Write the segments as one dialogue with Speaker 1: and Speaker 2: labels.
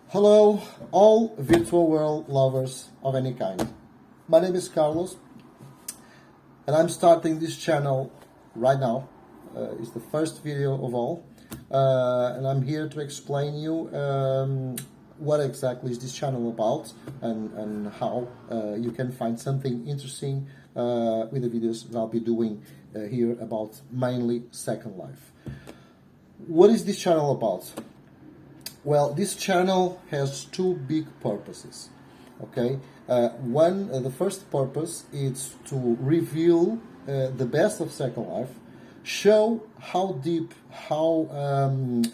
Speaker 1: Hello, all virtual world lovers of any kind. My name is Carlos, and I'm starting this channel right now. It's the first video of all, and I'm here to explain you what exactly is this channel about and how you can find something interesting with the videos that I'll be doing here about mainly Second Life. What is this channel about? Well, this channel has two big purposes. Okay, the first purpose is to reveal the best of Second Life, show how deep, how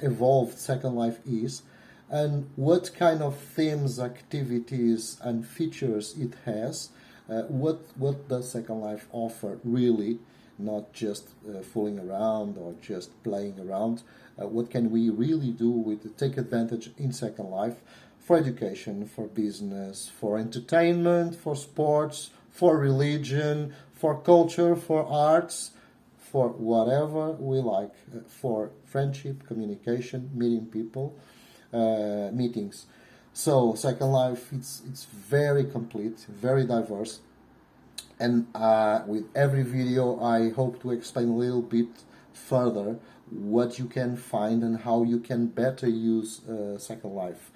Speaker 1: evolved Second Life is, and what kind of themes, activities, and features it has. What does Second Life offer really? Not just fooling around or just playing around. What can we really do with take advantage in Second Life for education, for business, for entertainment, for sports, for religion, for culture, for arts, for whatever we like, for friendship, communication, meeting people, meetings. So Second Life, it's very complete, very diverse. And with every video, I hope to explain a little bit further what you can find and how you can better use Second Life.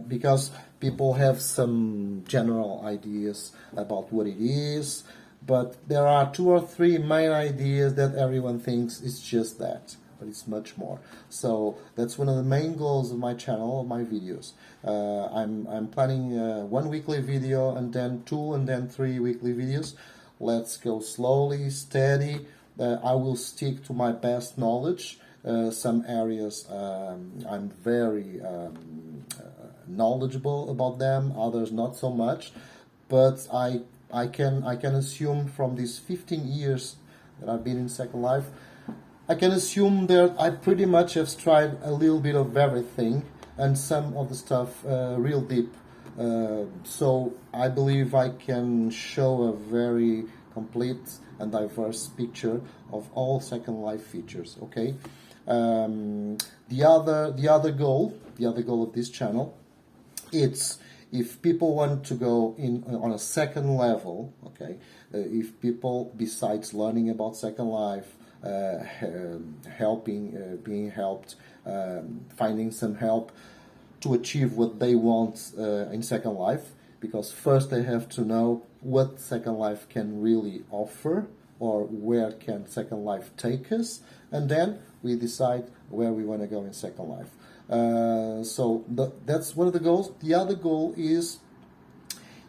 Speaker 1: Because people have some general ideas about what it is, but there are two or three main ideas that everyone thinks is just that. But it's much more. So that's one of the main goals of my channel, of my videos. I'm planning one weekly video and then two and then three weekly videos. Let's go slowly, steady. I will stick to my best knowledge. Some areas I'm very knowledgeable about them, others not so much. But I can assume from these 15 years that I've been in Second Life, I can assume that I pretty much have tried a little bit of everything and some of the stuff real deep. So I believe I can show a very complete and diverse picture of all Second Life features. Okay. The other goal of this channel, it's if people want to go in on a second level. Okay. If people, besides learning about Second Life, helping, being helped, finding some help to achieve what they want in Second Life, because first they have to know what Second Life can really offer or where can Second Life take us, and then we decide where we want to go in Second Life. So that's one of the goals. The other goal is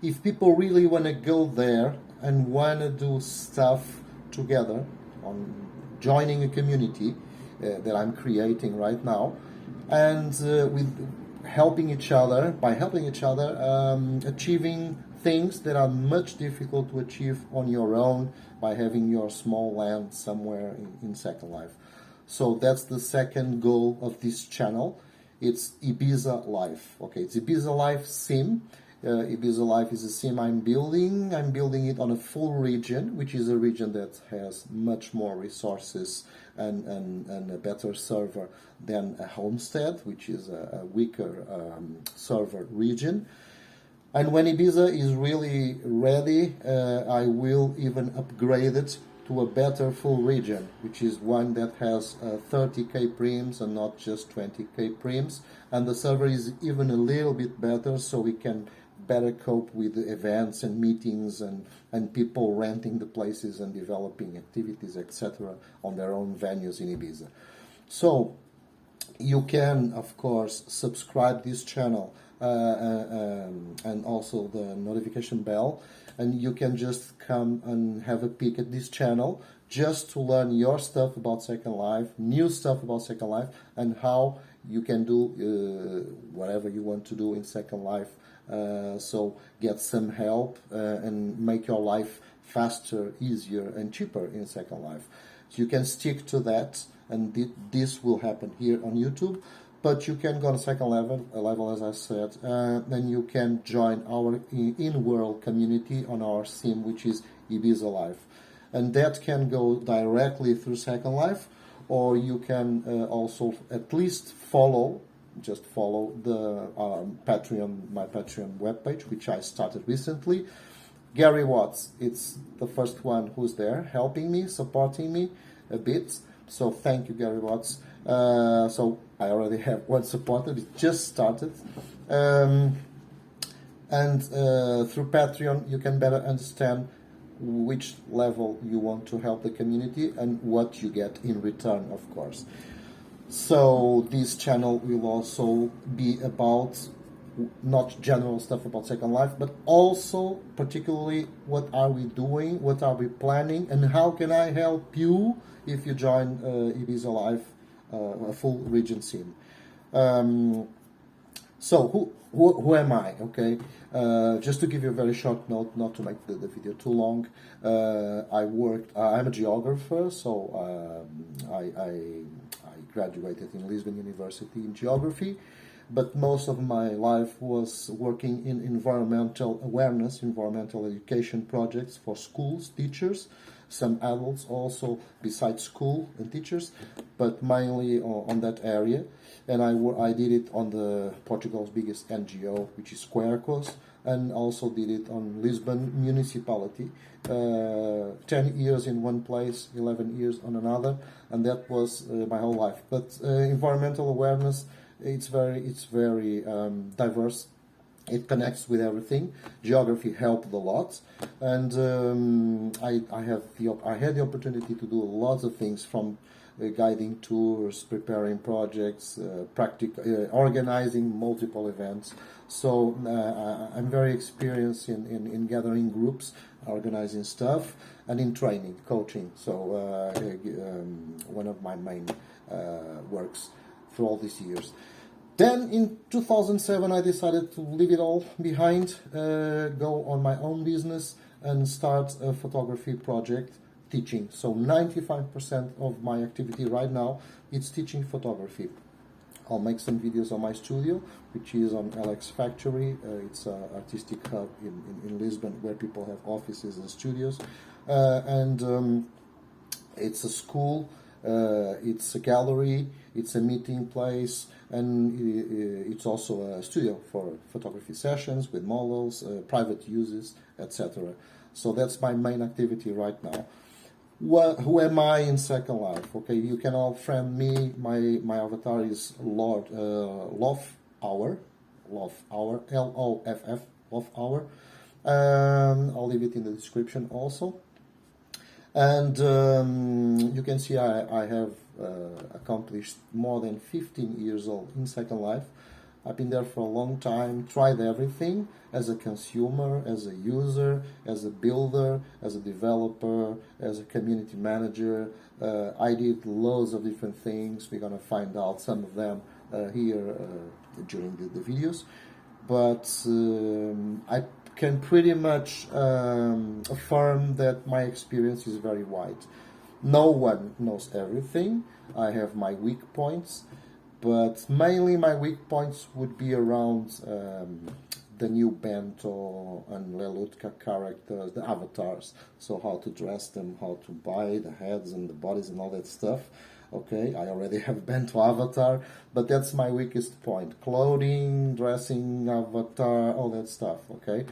Speaker 1: if people really want to go there and want to do stuff together on joining a community that I'm creating right now, and with helping each other, achieving things that are much difficult to achieve on your own by having your small land somewhere in Second Life. So that's the second goal of this channel. It's Ibiza Life. Okay, it's Ibiza Life sim. Ibiza Life is a sim I'm building. I'm building it on a full region, which is a region that has much more resources and a better server than a homestead, which is a weaker server region. And when Ibiza is really ready, I will even upgrade it to a better full region, which is one that has 30k prims and not just 20k prims. And the server is even a little bit better, so we can better cope with events and meetings and people renting the places and developing activities, etc. on their own venues in Ibiza. So you can, of course, subscribe this channel and also the notification bell, and you can just come and have a peek at this channel just to learn your stuff about Second Life, new stuff about Second Life, and how you can do whatever you want to do in Second Life. So get some help and make your life faster, easier, and cheaper in Second Life. So you can stick to that, and this will happen here on YouTube. But you can go to second level as I said, then you can join our in-world community on our sim, which is Ibiza Life. And that can go directly through Second Life, or you can also at least follow just follow the Patreon, my Patreon webpage, which I started recently. Gary Watts, it's the first one who's there, helping me, supporting me a bit. So thank you, Gary Watts. So I already have one supporter. It just started. And through Patreon, you can better understand which level you want to help the community and what you get in return, of course. So this channel will also be about not general stuff about Second Life, but also particularly what are we doing, what are we planning, and how can I help you if you join Ibiza Live, a full region sim. So who am I? Okay, just to give you a very short note, not to make the video too long. I'm a geographer, so I graduated in Lisbon University in geography, but most of my life was working in environmental awareness, environmental education projects for schools, teachers, some adults also besides school and teachers, but mainly on that area. And I did it on the Portugal's biggest NGO, which is Quercos, and also did it on Lisbon municipality. 10 years in one place, 11 years on another, and that was my whole life. But environmental awareness, it's very diverse. It connects with everything. Geography helped a lot, and I had the opportunity to do lots of things, from guiding tours, preparing projects, organizing multiple events. So I'm very experienced in gathering groups, organizing stuff, and in training, coaching. So one of my main works for all these years. Then in 2007 I decided to leave it all behind, go on my own business and start a photography project, teaching. So 95% of my activity right now is teaching photography. I'll make some videos on my studio, which is on LX Factory. It's an artistic hub in Lisbon where people have offices and studios. And it's a school, it's a gallery, it's a meeting place, and it's also a studio for photography sessions with models, private uses, etc. So that's my main activity right now. Who am I in Second Life? Okay, you can all friend me. My avatar is Loff Auer, Loff, Loff Auer. I'll leave it in the description also. And you can see I have accomplished more than 15 years old in Second Life. I've been there for a long time, tried everything as a consumer, as a user, as a builder, as a developer, as a community manager. I did loads of different things. We're going to find out some of them here during the videos. But I can pretty much affirm that my experience is very wide. No one knows everything. I have my weak points. But mainly my weak points would be around the new Bento and Lelutka characters, the avatars. So how to dress them, how to buy the heads and the bodies and all that stuff. Okay, I already have Bento avatar, but that's my weakest point. Clothing, dressing, avatar, all that stuff, okay?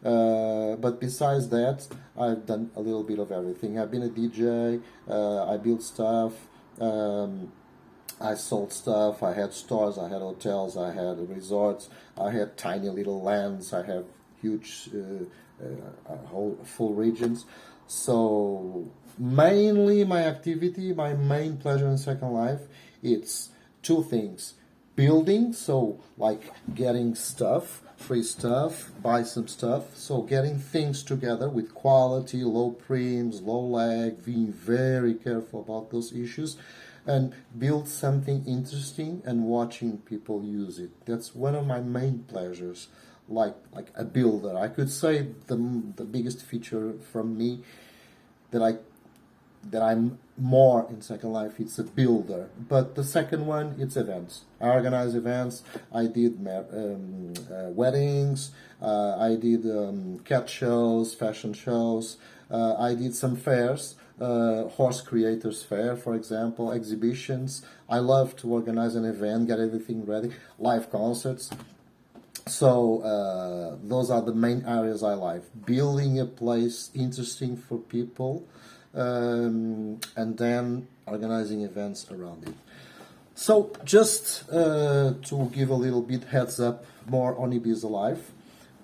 Speaker 1: But besides that, I've done a little bit of everything. I've been a DJ, I built stuff, I sold stuff, I had stores, I had hotels, I had resorts, I had tiny little lands, I have huge whole full regions. So mainly my activity, my main pleasure in Second Life, it's two things. Building, so like getting stuff, free stuff, buy some stuff, so getting things together with quality, low prems, low lag, being very careful about those issues, and build something interesting and watching people use it. That's one of my main pleasures, like a builder. I could say the biggest feature from me that I'm more in Second Life, it's a builder. But the second one, it's events. I organize events. I did weddings. I did cat shows, fashion shows. I did some fairs. horse creators fair, for example, exhibitions. I love to organize an event, get everything ready, live concerts. So those are the main areas I like. Building a place interesting for people, and then organizing events around it. So just to give a little bit heads up more on Ibiza life,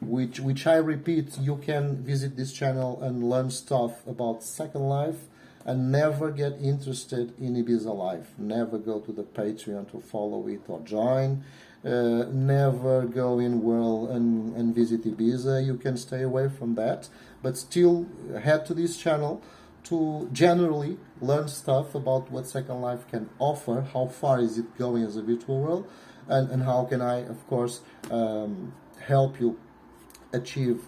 Speaker 1: which I repeat, you can visit this channel and learn stuff about Second Life, and never get interested in Ibiza life. Never go to the Patreon to follow it or join. Never go in world and visit Ibiza. You can stay away from that, but still head to this channel to generally learn stuff about what Second Life can offer, how far is it going as a virtual world, and how can I, of course, help you achieve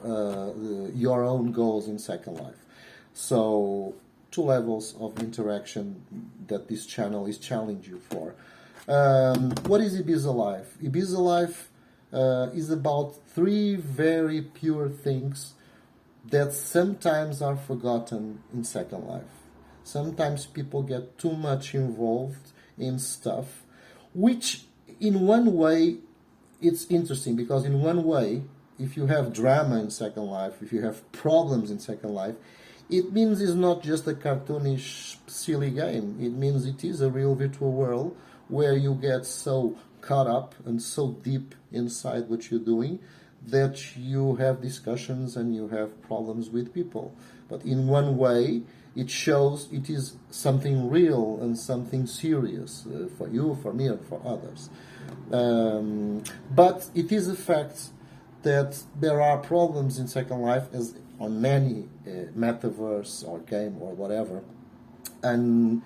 Speaker 1: your own goals in Second Life. So, two levels of interaction that this channel is challenging you for. What is Ibiza Life? Ibiza Life is about three very pure things that sometimes are forgotten in Second Life. Sometimes people get too much involved in stuff, which in one way it's interesting, because in one way, if you have drama in Second Life, if you have problems in Second Life, it means it's not just a cartoonish, silly game. It means it is a real virtual world where you get so caught up and so deep inside what you're doing that you have discussions and you have problems with people. But in one way, it shows it is something real and something serious for you, for me, and for others. But it is a fact that there are problems in Second Life, as on many metaverse or game or whatever, and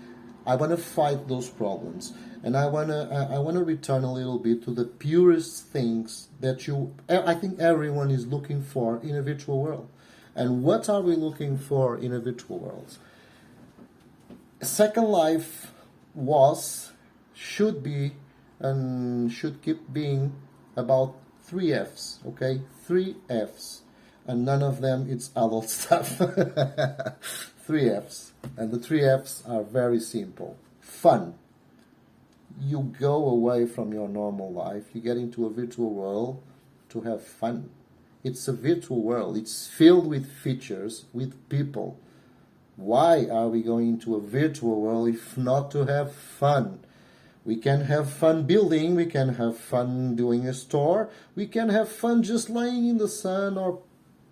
Speaker 1: I want to fight those problems, and I want to return a little bit to the purest things that I think everyone is looking for in a virtual world. And what are we looking for in a virtual world? Second Life should be, and should keep being about 3 F's, okay? 3 F's. And none of them it's adult stuff. 3 F's. And the 3 F's are very simple. Fun. You go away from your normal life. You get into a virtual world to have fun. It's a virtual world. It's filled with features, with people. Why are we going into a virtual world if not to have fun? We can have fun building, we can have fun doing a store, we can have fun just laying in the sun or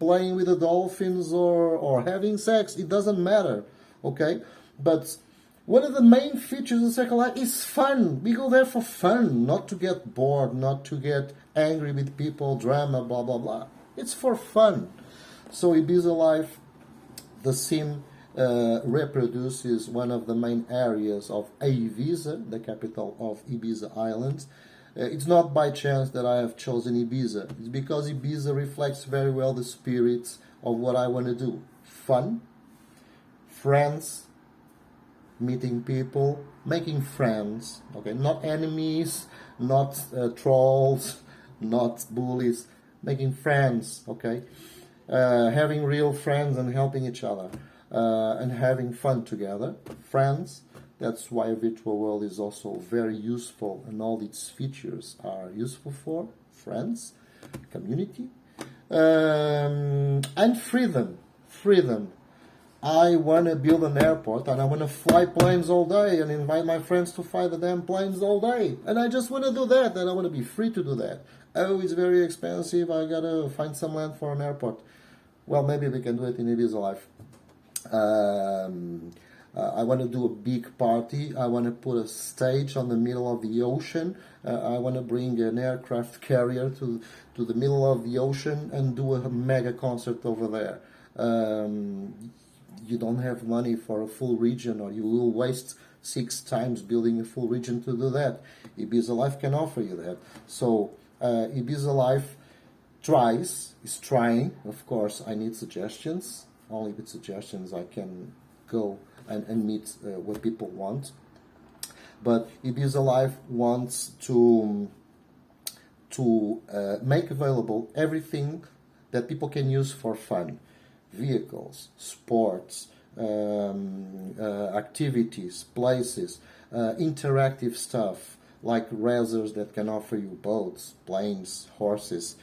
Speaker 1: playing with the dolphins or having sex. It doesn't matter, okay? But one of the main features of Second Life is fun. We go there for fun, not to get bored, not to get angry with people, drama, blah, blah, blah. It's for fun. So Ibiza Life, the sim, reproduces one of the main areas of Ibiza, the capital of Ibiza Island. It's not by chance that I have chosen Ibiza. It's because Ibiza reflects very well the spirit of what I want to do. Fun, friends, meeting people, making friends, okay? Not enemies, not trolls, not bullies, making friends, okay? Having real friends and helping each other. And having fun together. Friends, that's why a virtual world is also very useful, and all its features are useful for friends, community, and freedom. Freedom. I want to build an airport and I want to fly planes all day and invite my friends to fly the damn planes all day. And I just want to do that, and I want to be free to do that. Oh, it's very expensive, I gotta find some land for an airport. Well, maybe we can do it in Ibiza Life. I want to do a big party. I want to put a stage on the middle of the ocean. I want to bring an aircraft carrier to the middle of the ocean and do a mega concert over there. You don't have money for a full region, or you will waste 6 times building a full region to do that. Ibiza Life can offer you that. So Ibiza Life is trying. Of course, I need suggestions. Only with suggestions I can go and meet what people want. But Ibiza Life wants to make available everything that people can use for fun. Vehicles, sports, activities, places, interactive stuff like razors that can offer you boats, planes, horses,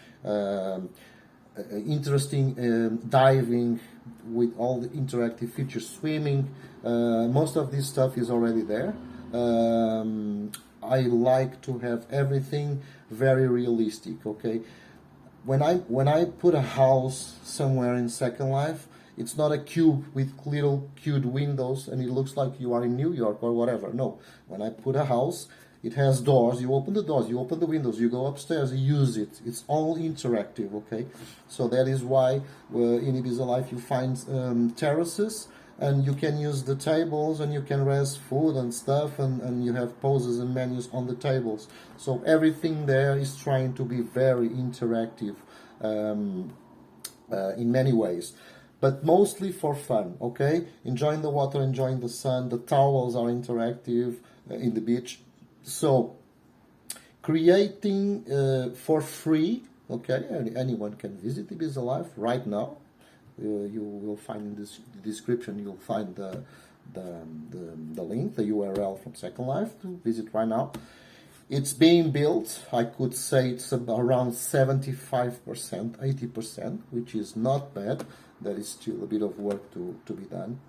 Speaker 1: interesting diving with all the interactive features, swimming. Most of this stuff is already there. I like to have everything very realistic. Okay, when I put a house somewhere in Second Life, it's not a cube with little cubed windows and it looks like you are in New York or whatever. No, when I put a house, it has doors. You open the doors, you open the windows, you go upstairs, you use it. It's all interactive. Okay, so that is why in Ibiza Life you find terraces. And you can use the tables and you can rest food and stuff and you have poses and menus on the tables. So everything there is trying to be very interactive in many ways. But mostly for fun, okay? Enjoying the water, enjoying the sun. The towels are interactive in the beach. So creating for free, okay? Anyone can visit Ibiza Life right now. You will find in this description. You'll find the link, the URL from Second Life to visit right now. It's being built. I could say it's around 75%, 80%, which is not bad. There is still a bit of work to be done.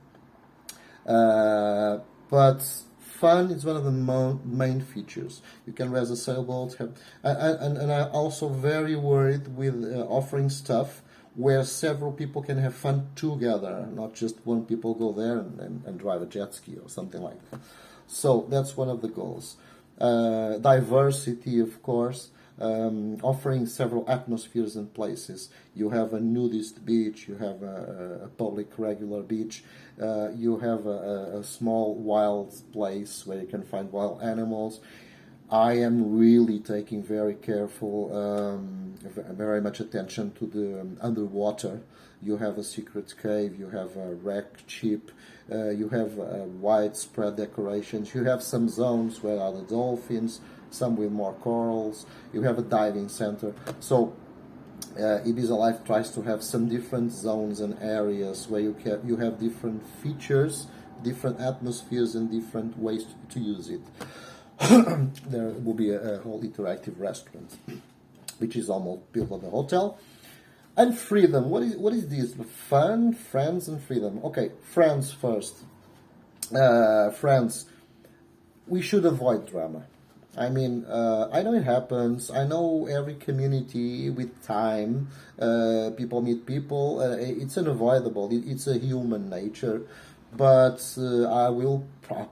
Speaker 1: But fun is one of the main features. You can raise a sailboat, and I'm also very worried with offering stuff where several people can have fun together, not just one people go there and drive a jet ski or something like that. So that's one of the goals. Diversity, of course, offering several atmospheres and places. You have a nudist beach, you have a public regular beach, you have a small wild place where you can find wild animals. I am really taking very very much attention to the underwater. You have a secret cave, you have a wrecked ship, you have widespread decorations, you have some zones where are the dolphins, some with more corals, you have a diving center. So Ibiza Life tries to have some different zones and areas where you have different features, different atmospheres and different ways to use it. There will be a whole interactive restaurant, which is almost built on the hotel. And freedom. What is this? Fun, friends, and freedom. Okay, friends first. Friends. We should avoid drama. I mean, I know it happens. I know every community with time, people meet people. It's unavoidable. It's a human nature. But I will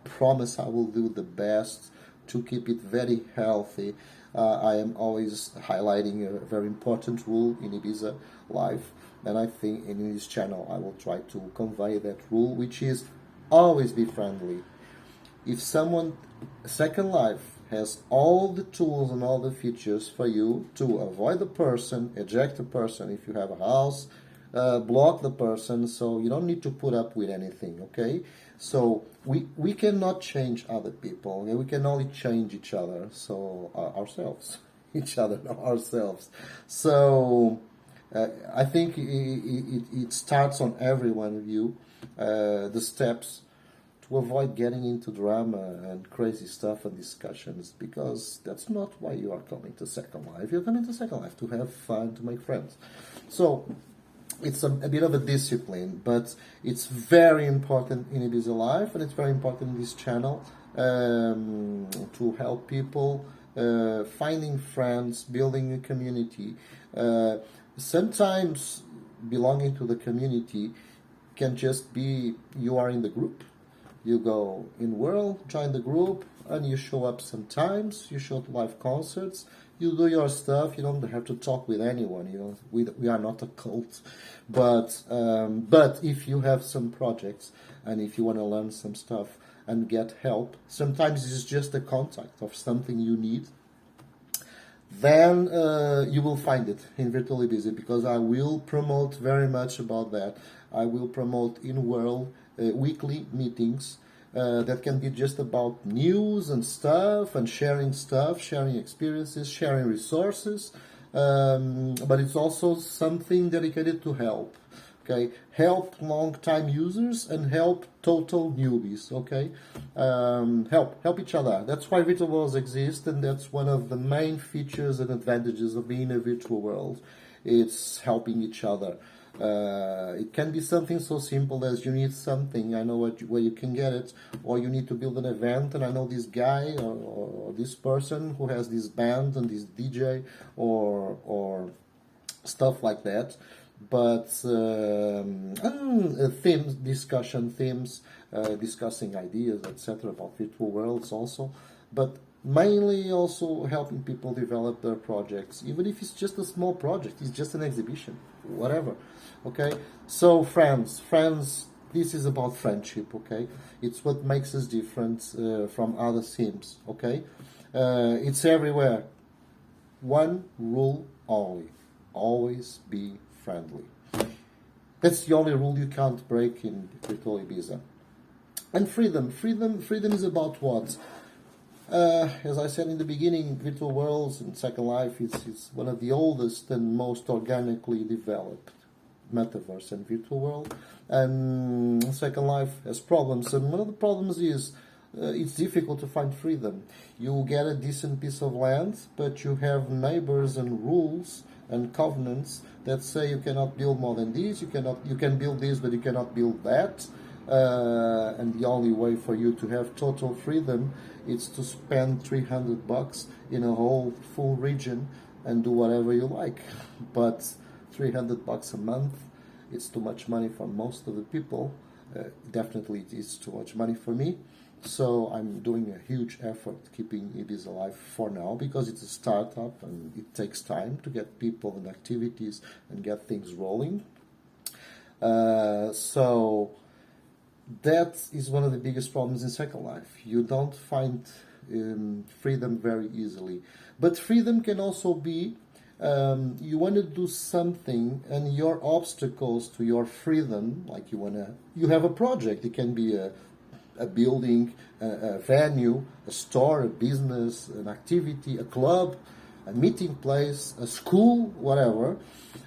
Speaker 1: promise I will do the best to keep it very healthy. I am always highlighting a very important rule in Ibiza Life, and I think in this channel I will try to convey that rule, which is always be friendly. If someone, Second Life has all the tools and all the features for you to avoid the person, eject the person if you have a house, block the person, so you don't need to put up with anything, okay? So we cannot change other people. Okay? We can only change each other, so ourselves, each other, ourselves. So I think it starts on every one of you, the steps to avoid getting into drama and crazy stuff and discussions, because that's not why you are coming to Second Life. You're coming to Second Life to have fun, to make friends. So it's a bit of a discipline, but it's very important in Ibiza Life, and it's very important in this channel to help people finding friends, building a community. Sometimes belonging to the community can just be you are in the group, you go in world, join the group, and you show up sometimes, you show to live concerts, you do your stuff, you don't have to talk with anyone, you know, we are not a cult, but if you have some projects, and if you want to learn some stuff and get help, sometimes it's just a contact of something you need, then you will find it in Virtual Ibiza, because I will promote very much about that. I will promote in world weekly meetings that can be just about news and stuff, and sharing stuff, sharing experiences, sharing resources, but it's also something dedicated to help. Okay, help long-time users and help total newbies. Okay, help each other. That's why virtual worlds exist, and that's one of the main features and advantages of being a virtual world. It's helping each other. It can be something so simple as you need something, I know where you can get it, or you need to build an event, and I know this guy or this person who has this band and this DJ or stuff like that. But themes, discussion themes, discussing ideas, etc. about virtual worlds also, but mainly also helping people develop their projects, even if it's just a small project, it's just an exhibition, whatever. Okay, so friends, this is about friendship. Okay, it's what makes us different from other sims. Okay, it's everywhere. One rule only: always be friendly. That's the only rule you can't break in virtual Ibiza. And freedom is about what? As I said in the beginning, virtual worlds and Second Life is one of the oldest and most organically developed metaverse and virtual world. And Second Life has problems, and one of the problems is it's difficult to find freedom. You get a decent piece of land, but you have neighbors and rules and covenants that say you cannot build more than this. You can build this, but you cannot build that. And the only way for you to have total freedom is to spend $300 in a whole full region and do whatever you like. But $300 a month, it's too much money for most of the people. Definitely it is too much money for me. So I'm doing a huge effort keeping Ibiza alive for now, because it's a startup and it takes time to get people and activities and get things rolling. So that is one of the biggest problems in Second Life. You don't find freedom very easily. But freedom can also be you want to do something, and your obstacles to your freedom, like you have a project. It can be a building, a venue, a store, a business, an activity, a club, a meeting place, a school, whatever.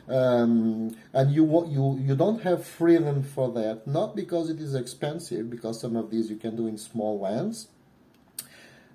Speaker 1: And you don't have freedom for that, not because it is expensive, because some of these you can do in small lands,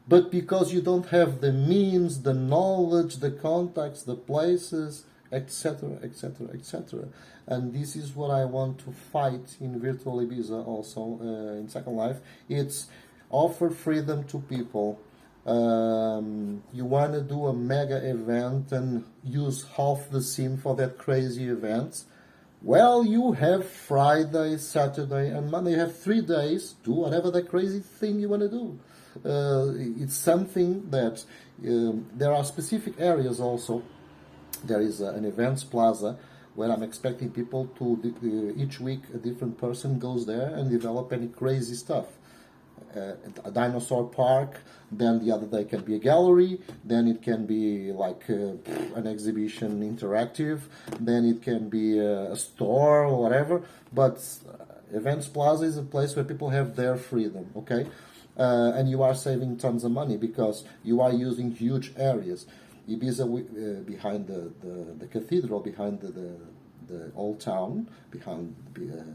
Speaker 1: but because you don't have the means, the knowledge, the contacts, the places, etc., etc., etc. And this is what I want to fight in Virtual Ibiza also, in Second Life. It's offer freedom to people. You want to do a mega event and use half the sim for that crazy event. Well, you have Friday, Saturday, and Monday. You have 3 days. Do whatever the crazy thing you want to do. It's something that there are specific areas also. There is an events plaza where I'm expecting people to, each week a different person goes there and develop any crazy stuff. A dinosaur park, then the other day can be a gallery, then it can be like an exhibition interactive, then it can be a store or whatever. But Events Plaza is a place where people have their freedom, okay? And you are saving tons of money because you are using huge areas. Ibiza, behind the cathedral, behind the old town,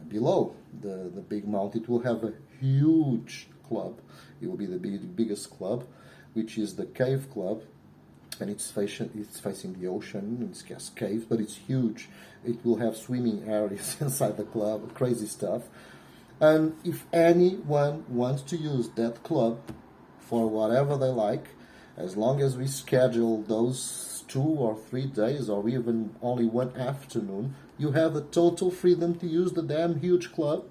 Speaker 1: below the big mount, it will have a huge club. It will be the biggest club, which is the Cave Club, and it's facing the ocean. It's just caves, but it's huge. It will have swimming areas inside the club, crazy stuff. And if anyone wants to use that club for whatever they like, as long as we schedule those 2 or 3 days, or even only one afternoon, you have a total freedom to use the damn huge club,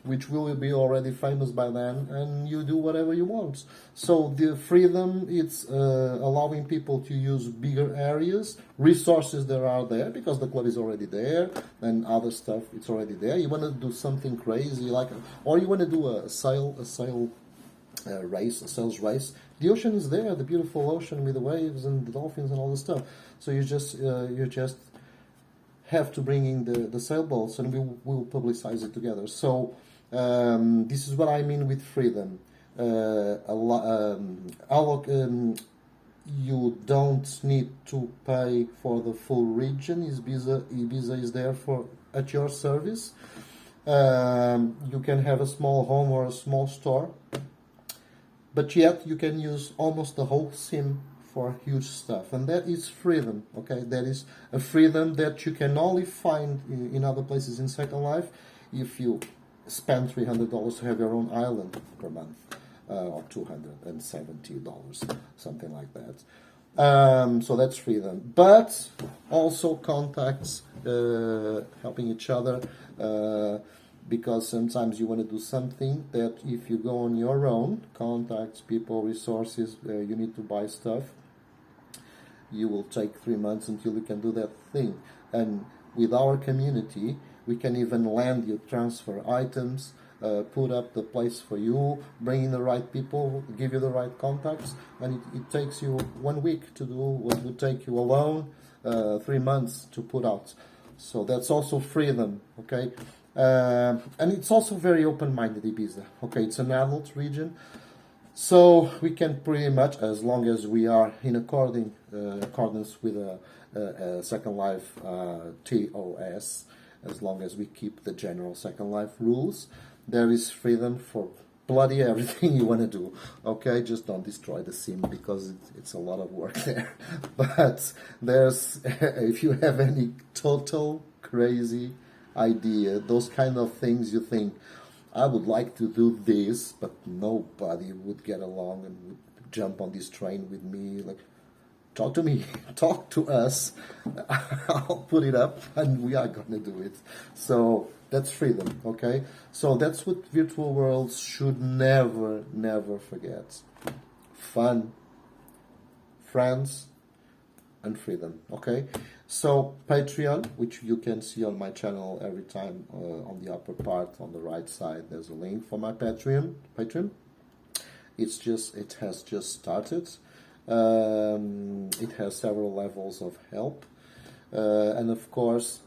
Speaker 1: which will be already famous by then, and you do whatever you want. So the freedom, it's allowing people to use bigger areas, resources that are there, because the club is already there, and other stuff, it's already there. You want to do something crazy, or you want to do a sales race. The ocean is there, the beautiful ocean with the waves and the dolphins and all this stuff. So you just have to bring in the sailboats, and we'll publicize it together. So this is what I mean with freedom. you don't need to pay for the full region. Ibiza is there for at your service. You can have a small home or a small store, but yet you can use almost the whole sim for huge stuff, and that is freedom. Okay, that is a freedom that you can only find in other places in Second Life if you spend $300 to have your own island per month, or $270, something like that. So that's freedom, but also contacts, helping each other, because sometimes you want to do something that if you go on your own, contacts, people, resources, you need to buy stuff, you will take 3 months until you can do that thing. And with our community, we can even lend you, transfer items, put up the place for you, bring in the right people, give you the right contacts, and it takes you 1 week to do what would take you alone 3 months to put out. So that's also freedom, okay? And it's also very open-minded, Ibiza. Okay, it's an adult region, so we can pretty much, as long as we are in accordance with a Second Life TOS, as long as we keep the general Second Life rules, there is freedom for bloody everything you want to do. Okay, just don't destroy the sim because it's a lot of work there. But there's, if you have any total crazy idea, those kind of things you think, I would like to do this, but nobody would get along and would jump on this train with me. Like, talk to me, talk to us. I'll put it up, and we are gonna do it. So that's freedom, okay? So that's what virtual worlds should never, never forget: fun, friends, and freedom, okay? So Patreon, which you can see on my channel every time, on the upper part on the right side, there's a link for my Patreon. It has just started. It has several levels of help, and of course,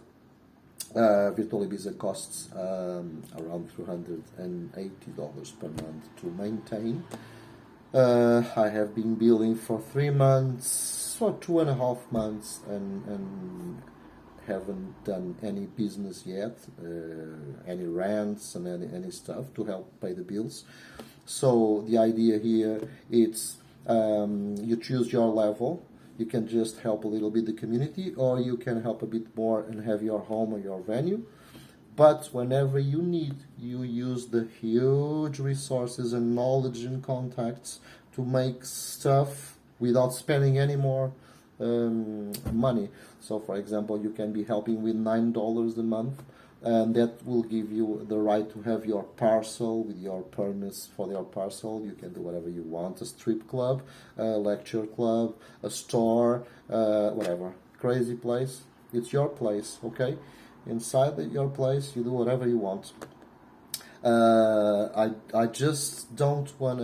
Speaker 1: Virtual Ibiza costs around $380 per month to maintain. I have been billing for 3 months or 2.5 months, and haven't done any business yet, any rents and any stuff to help pay the bills. So the idea here is, you choose your level. You can just help a little bit the community, or you can help a bit more and have your home or your venue. But whenever you need, you use the huge resources and knowledge and contacts to make stuff without spending any more money. So, for example, you can be helping with $9 a month, and that will give you the right to have your parcel with your permits for your parcel. You can do whatever you want: a strip club, a lecture club, a store, whatever. Crazy place. It's your place, okay? Inside your place, you do whatever you want. I just don't want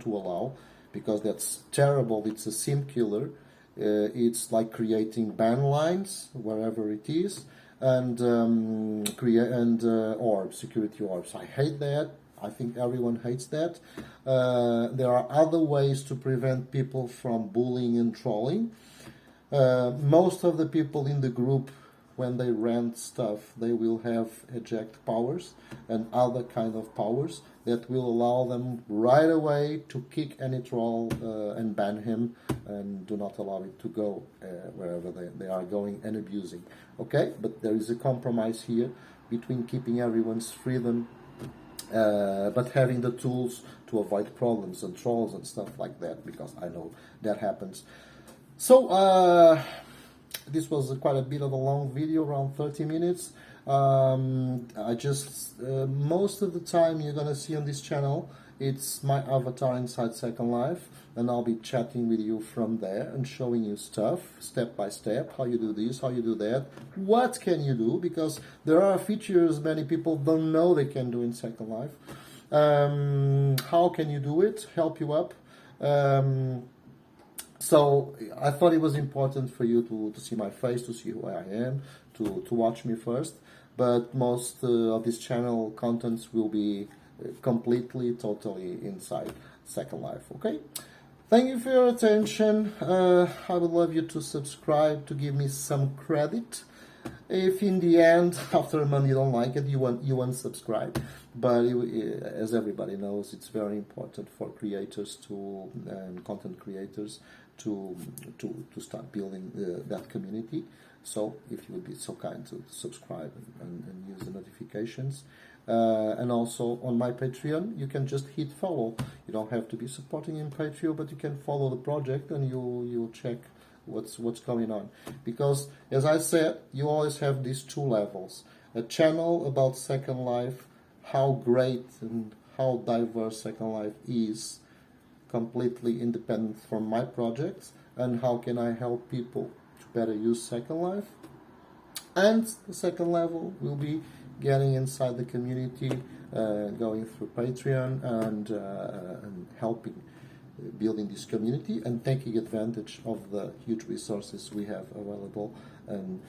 Speaker 1: to allow, because that's terrible. It's a sim killer. It's like creating ban lines wherever it is, and security orbs. I hate that. I think everyone hates that. There are other ways to prevent people from bullying and trolling. Most of the people in the group, when they rent stuff, they will have eject powers and other kind of powers that will allow them right away to kick any troll and ban him, and do not allow it to go wherever they are going and abusing. Okay, but there is a compromise here between keeping everyone's freedom, but having the tools to avoid problems and trolls and stuff like that, because I know that happens. So this was quite a bit of a long video, around 30 minutes. I just, most of the time you're gonna see on this channel, it's my avatar inside Second Life, and I'll be chatting with you from there and showing you stuff, step by step, how you do this, how you do that, what can you do, because there are features many people don't know they can do in Second Life. How can you do it, help you up. So I thought it was important for you to see my face, to see who I am, to watch me first. But most of this channel contents will be completely, totally inside Second Life. Okay? Thank you for your attention. I would love you to subscribe to give me some credit. If in the end, after a month, you don't like it, you unsubscribe. But as everybody knows, it's very important for creators and content creators to start building that community. So if you would be so kind to subscribe and use the notifications. And also on my Patreon, you can just hit follow. You don't have to be supporting in Patreon, but you can follow the project and you'll check what's going on. Because as I said, you always have these two levels: a channel about Second Life, how great and how diverse Second Life is, completely independent from my projects, and how can I help people to better use Second Life. And the second level will be getting inside the community, going through Patreon and helping building this community and taking advantage of the huge resources we have available, and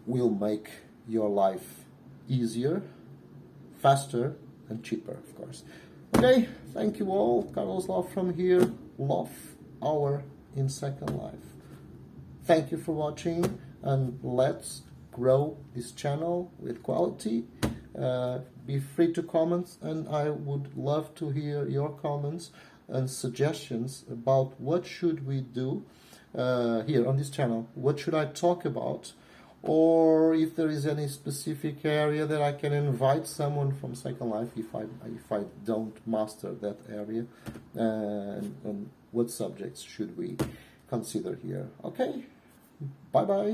Speaker 1: will make your life easier, faster, and cheaper, of course. Okay, thank you all. Carlos Loff from here, Loff Auer in Second Life. Thank you for watching, and let's grow this channel with quality. Be free to comment, and I would love to hear your comments and suggestions about what should we do here on this channel. What should I talk about? Or if there is any specific area that I can invite someone from Second Life if I don't master that area, and what subjects should we consider here. Okay, bye bye.